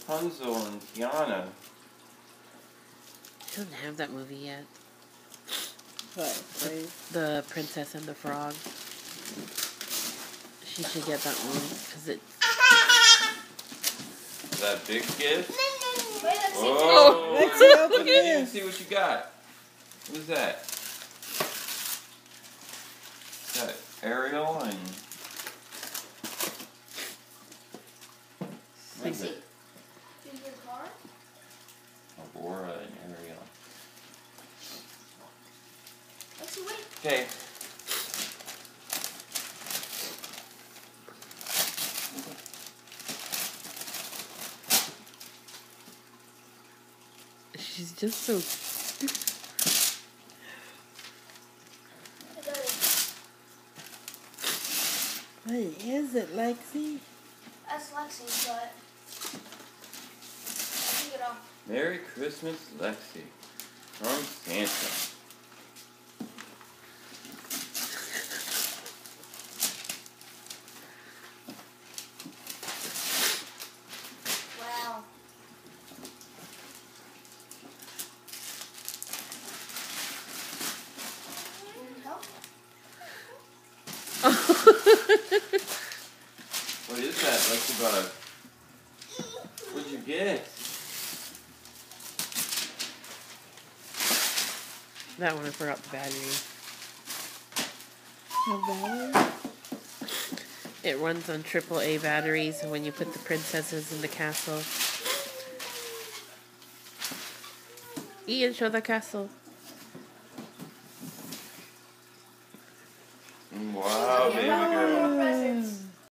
Rapunzel and Tiana. She doesn't have that movie yet. What? Right? The Princess and the Frog. She should get that one because it's. Is that a big gift? Oh, let's see, open Look it. at you, see what you got. What is that? Is that Ariel and... What is it? Aurora and Ariel. Okay. She's just so. What is it, Lexi? That's Lexi's, but take it off. Merry Christmas, Lexi. From Santa. Wow. What is that, Lexi Bug? What'd you get? That one I forgot the battery. No battery? It runs on AAA batteries, and when you put the princesses in the castle. Ian, show the castle.